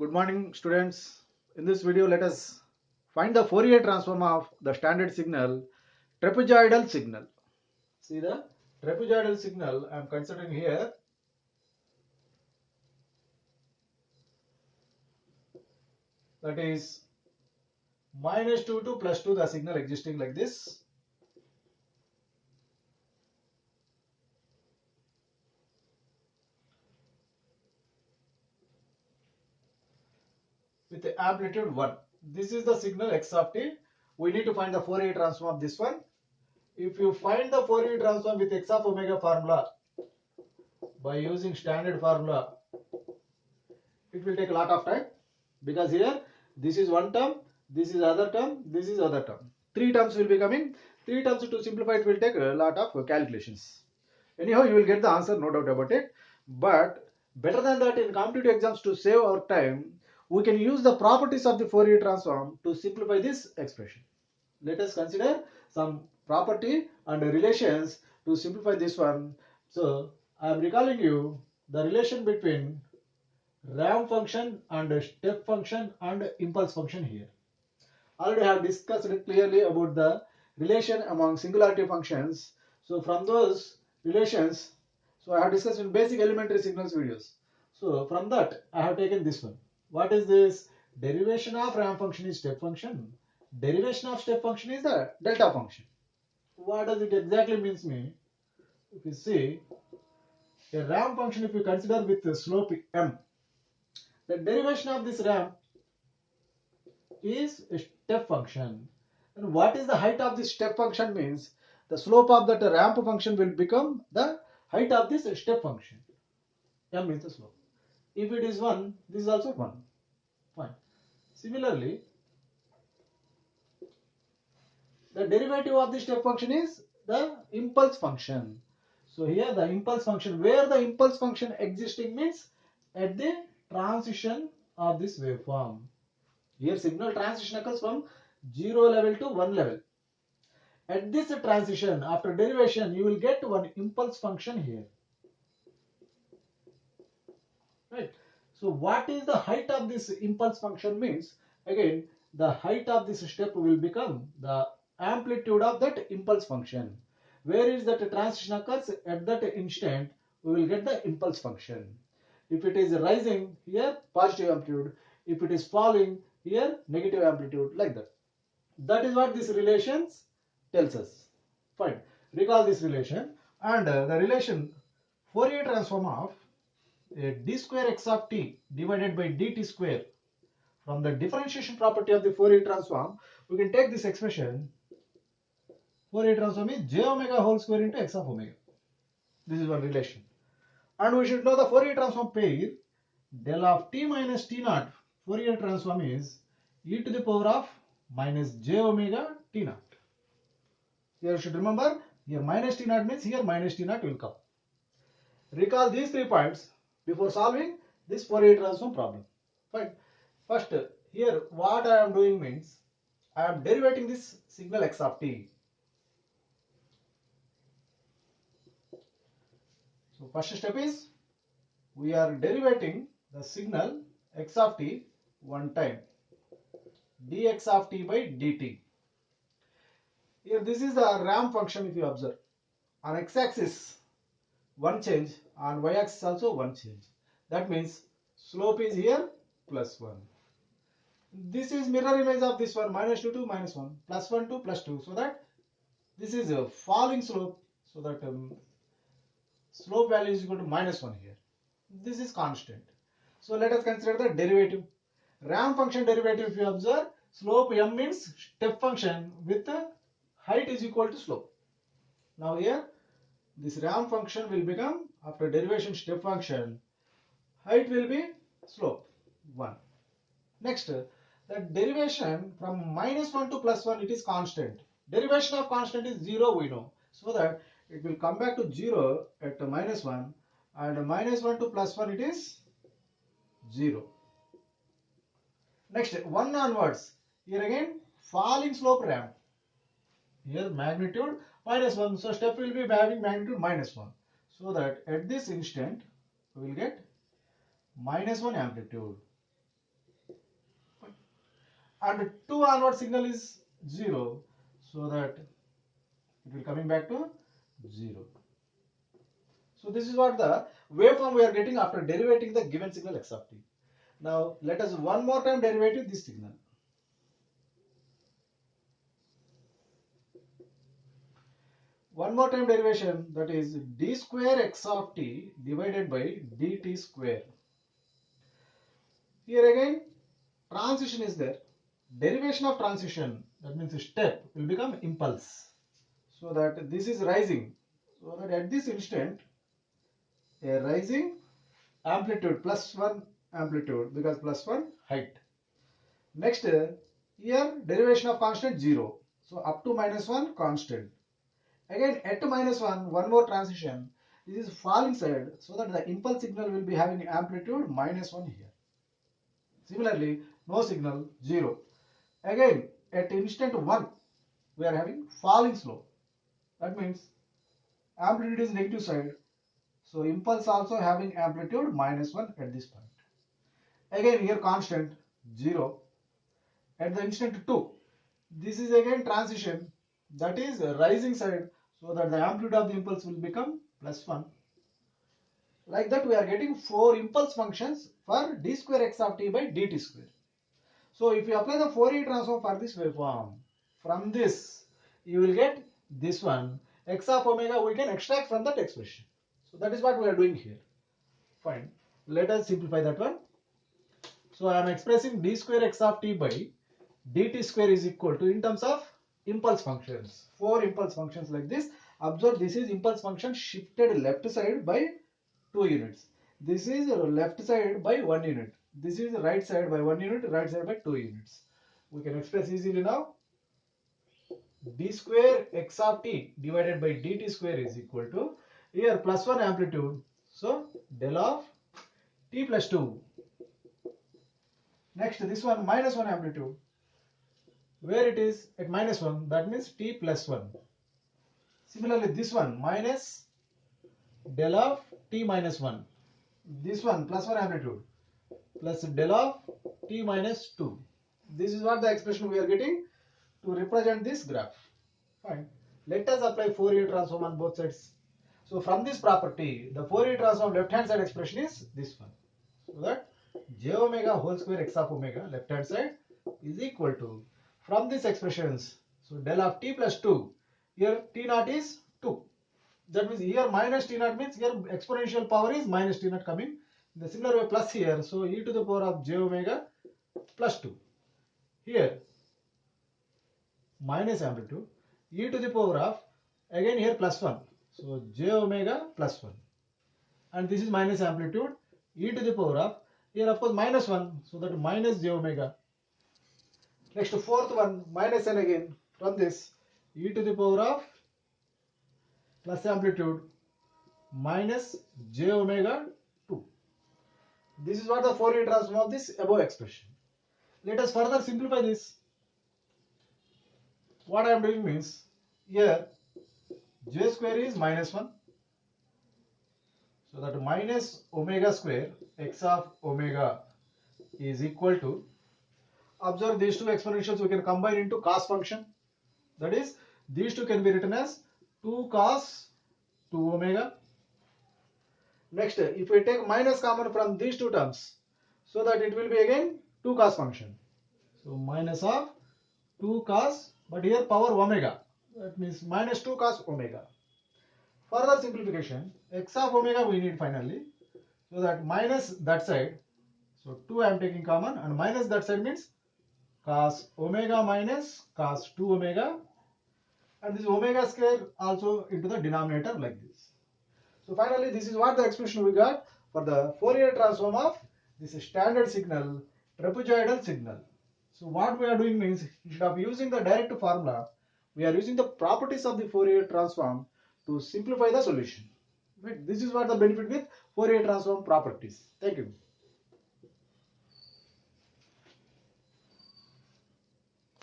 Good morning, students. In this video, let us find the Fourier transform of the standard signal, trapezoidal signal. See the trapezoidal signal I am considering here. That is -2 to +2, the signal existing like this. With the amplitude 1. This is the signal x of t. We need to find the Fourier transform of this one. If you find the Fourier transform with x of omega formula by using standard formula, it will take a lot of time, because here this is one term, this is other term, this is other term. Three terms will be coming. Three terms, to simplify it will take a lot of calculations. Anyhow, you will get the answer, no doubt about it. But better than that, in competitive exams, to save our time, we can use the properties of the Fourier transform to simplify this expression. Let us consider some property and relations to simplify this one. So I am recalling you the relation between ramp function and step function and impulse function here. Already I have discussed it clearly about the relation among singularity functions. So from those relations, so I have discussed in basic elementary signals videos. So from that I have taken this one. What is this? Derivation of ramp function is step function. Derivation of step function is the delta function. What does it exactly means me? If you see a ramp function, if you consider with the slope m, the derivation of this ramp is a step function. And what is the height of this step function means the slope of that ramp function will become the height of this step function. M is the slope. If it is 1, this is also 1. Fine. Similarly, the derivative of the step function is the impulse function. So here the impulse function, where the impulse function existing means at the transition of this waveform. Here signal transition occurs from 0 level to 1 level. At this transition, after derivation, you will get one impulse function here. Right. So what is the height of this impulse function means, again, the height of this step will become the amplitude of that impulse function. Where is that transition occurs? At that instant, we will get the impulse function. If it is rising, here positive amplitude. If it is falling, here negative amplitude, like that. That is what this relations tells us. Fine. Recall this relation, and the relation Fourier transform of d square x of t divided by dt square. From the differentiation property of the Fourier transform, we can take this expression. Fourier transform is j omega whole square into x of omega. This is one relation. And we should know the Fourier transform pair del of t minus t naught. Fourier transform is e to the power of minus j omega t naught. Here you should remember, here minus t naught means here minus t naught will come. Recall these 3 points before solving this Fourier transform problem. Fine. First, here what I am doing means I am derivating this signal x of t. So first step is we are derivating the signal x of t one time, dx of t by dt. Here this is the ramp function. If you observe, on x-axis one change, on y-axis also one change. That means slope is here plus 1. This is mirror image of this one, -2 to -1, +1 to +2. So that this is a falling slope. So that slope value is equal to -1 here. This is constant. So let us consider the derivative. Ramp function derivative, if you observe, slope m means step function with height is equal to slope. Now here, this ramp function will become, after derivation step function, height will be slope 1. Next, the derivation from -1 to +1, it is constant. Derivation of constant is 0, we know. So that it will come back to 0 at -1, and -1 to +1 it is 0. Next, 1 onwards. Here again, falling slope ramp. Here magnitude -1. So step will be having magnitude -1. So that at this instant, we will get -1 amplitude. and 2 onward signal is 0, so that it will coming back to 0. So this is what the waveform we are getting after derivating the given signal x of t. Now let us one more time derivative this signal. One more time derivation, that is d square x of t divided by dt square. Here again transition is there. Derivation of transition, that means a step, will become impulse. So that this is rising. So that at this instant a rising amplitude +1 amplitude because +1 height. Next here derivation of constant 0. So up to -1 constant. Again at -1 one more transition. This is falling side, so that the impulse signal will be having amplitude -1 here. Similarly no signal 0. Again at instant 1 we are having falling slope. That means amplitude is negative side. So impulse also having amplitude -1 at this point. Again here constant 0 at the instant 2. This is again transition, that is rising side, so that the amplitude of the impulse will become +1. Like that we are getting 4 impulse functions for d square x of t by dt square. So if you apply the Fourier transform for this waveform, from this you will get this one, x of omega we can extract from that expression. So that is what we are doing here. Fine. Let us simplify that one. So I am expressing d square x of t by dt square is equal to, in terms of impulse functions, 4 impulse functions like this. Observe, this is impulse function shifted left side by 2 units. This is left side by 1 unit. This is right side by 1 unit, right side by 2 units. We can express easily now. D square x of t divided by dt square is equal to, here +1 amplitude, so del of t plus 2. Next this one -1 amplitude, where it is at -1, that means t plus 1. Similarly this one minus del of t minus 1. This one +1 amplitude plus del of t minus 2. This is what the expression we are getting to represent this graph. Fine. Let us apply Fourier transform on both sides. So from this property, the Fourier transform left hand side expression is this one. So that j omega whole square x of omega left hand side is equal to, from these expressions, so del of t plus 2, here t naught is 2. That means here minus t naught means here exponential power is minus t naught coming. In the similar way plus here, so e to the power of j omega plus 2. Here minus amplitude, e to the power of, again here +1. So j omega plus 1. And this is minus amplitude, e to the power of, here of course -1, so that minus j omega. Next fourth one, minus n again, from this e to the power of plus amplitude minus j omega 2. This is what the Fourier transform of this above expression. Let us further simplify this. What I am doing means, here j square is -1, so that minus omega square x of omega is equal to, observe these two exponentials we can combine into cos function. That is, these two can be written as 2 cos 2 omega. Next, if we take minus common from these two terms, so that it will be again 2 cos function. So minus of 2 cos, but here power omega. That means minus 2 cos omega. Further simplification, x of omega we need finally. So that minus that side, so 2 I am taking common, and minus that side means cos omega minus cos 2 omega, and this omega square also into the denominator like this. So finally this is what the expression we got for the Fourier transform of this standard signal, trapezoidal signal. So what we are doing means, instead of using the direct formula, we are using the properties of the Fourier transform to simplify the solution. Right? This is what the benefit with Fourier transform properties. Thank you.